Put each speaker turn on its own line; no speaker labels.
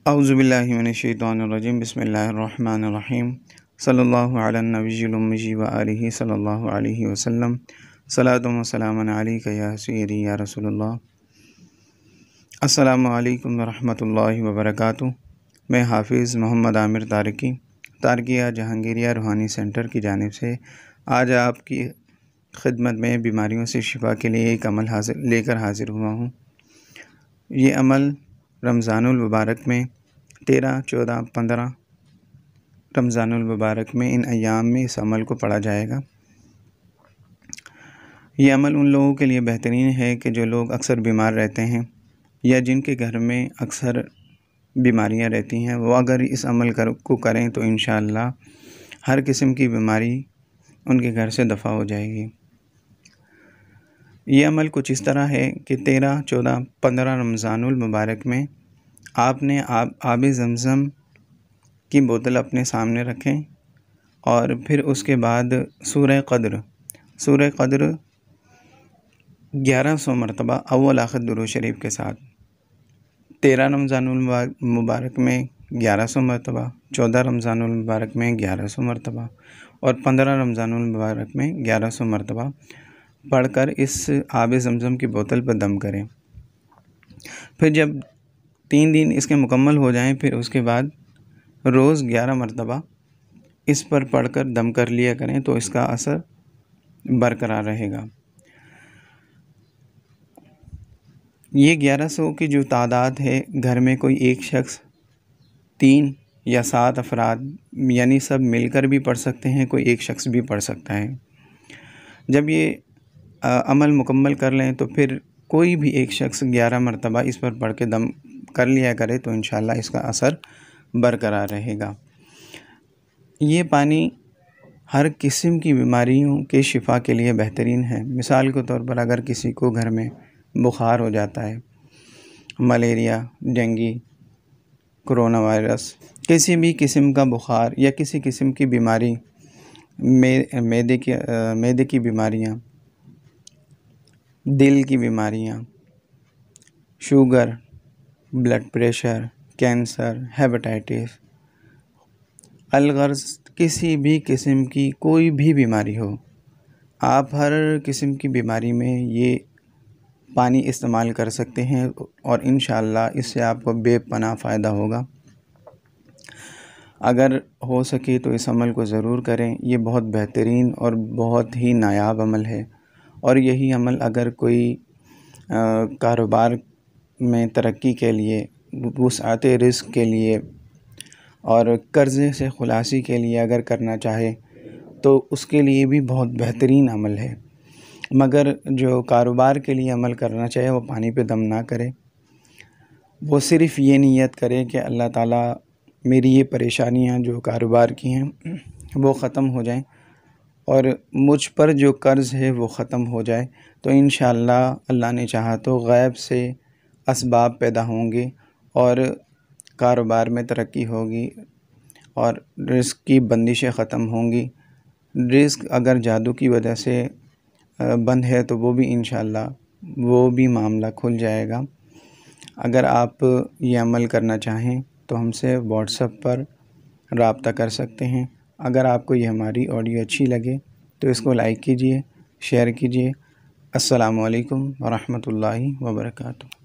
औज़ुबिल्लाहि मिनश्शैतानिर्रजीम बिस्मिल्लाहिर्रहमानिर्रहीम सल्लल्लाहु अला नबिय्यिल उम्मी व आलिहि सल्लल्लाहु अलैहि वसल्लम सलातु व सलामुन अलैका या सय्यदी या रसूलल्लाह। अस्सलामु अलैकुम व रहमतुल्लाहि व बरकातुहू। मैं हाफिज़ मोहम्मद आमिर तारकिया जहांगीरिया रूहानी सेंटर की जानिब से आज आपकी खिदमत में बीमारियों से शिफा के लिए एक अमल लेकर हाज़िर हुआ हूँ। ये अमल रमज़ानुल मुबारक में 13, 14, 15 रमज़ानुल मुबारक में इन अय्याम में इस अमल को पढ़ा जाएगा। ये अमल उन लोगों के लिए बेहतरीन है कि जो लोग अक्सर बीमार रहते हैं या जिनके घर में अक्सर बीमारियां रहती हैं, वो अगर इस अमल को करें तो इंशाअल्लाह हर किस्म की बीमारी उनके घर से दफ़ा हो जाएगी। ये अमल कुछ इस तरह है कि 13, 14, 15 रमज़ानुल मुबारक में आपने आब ज़मज़म की बोतल अपने सामने रखें और फिर उसके बाद सूरह क़द्र 1100 मरतबा अव्वल आखिर दुरूद शरीफ के साथ 13 रमज़ानुल मुबारक में 1100 मरतबा, 14 रमज़ानुल मुबारक में 1100 मरतबा और 15 रमज़ानुल मुबारक में 1100 मरतबा पढ़कर इस आब ज़मज़म की बोतल पर दम करें। फिर जब 3 दिन इसके मुकम्मल हो जाएं, फिर उसके बाद रोज़ 11 मरतबा इस पर पढ़कर दम कर लिया करें तो इसका असर बरकरार रहेगा। ये 1100 की जो तादाद है, घर में कोई एक शख्स 3 या 7 अफराद यानी सब मिलकर भी पढ़ सकते हैं, कोई एक शख्स भी पढ़ सकता है। जब ये अमल मुकम्मल कर लें तो फिर कोई भी एक शख्स 11 मरतबा इस पर पढ़ के दम कर लिया करे तो इंशाअल्लाह इसका असर बरकरार रहेगा। ये पानी हर किस्म की बीमारियों के शिफा के लिए बेहतरीन है। मिसाल के तौर पर अगर किसी को घर में बुखार हो जाता है, मलेरिया, डेंगू, कोरोना वायरस, किसी भी किस्म का बुखार या किसी किस्म की बीमारी, मैदे की बीमारियाँ, दिल की बीमारियाँ, sugar, blood pressure, cancer, hepatitis, allergies किसी भी किस्म की कोई भी बीमारी हो, आप हर किस्म की बीमारी में ये पानी इस्तेमाल कर सकते हैं और इंशाअल्लाह इससे आपको बेपनाह फ़ायदा होगा। अगर हो सके तो इस अमल को ज़रूर करें। ये बहुत बेहतरीन और बहुत ही नायाब अमल है और यही अमल अगर कोई कारोबार में तरक्की के लिए, वुसअत रिज़्क़ के लिए और कर्ज़े से खुलासी के लिए अगर करना चाहे तो उसके लिए भी बहुत बेहतरीन अमल है। मगर जो कारोबार के लिए अमल करना चाहे वो पानी पे दम ना करे, वो सिर्फ़ ये नीयत करे कि अल्लाह ताला मेरी ये परेशानियां जो कारोबार की हैं वो ख़त्म हो जाएं और मुझ पर जो कर्ज़ है वो ख़त्म हो जाए तो इंशाअल्लाह अल्लाह ने चाहा तो गैब से असबाब पैदा होंगे और कारोबार में तरक्की होगी और रिज़्क़ की बंदिशें ख़त्म होंगी। रिज़्क़ अगर जादू की वजह से बंद है तो वो भी इंशाअल्लाह वो भी मामला खुल जाएगा। अगर आप ये अमल करना चाहें तो हमसे व्हाट्सएप पर राब्ता कर सकते हैं। अगर आपको ये हमारी ऑडियो अच्छी लगे तो इसको लाइक कीजिए, शेयर कीजिए। अस्सलामु अलैकुम व रहमतुल्लाहि व बरकातुहू।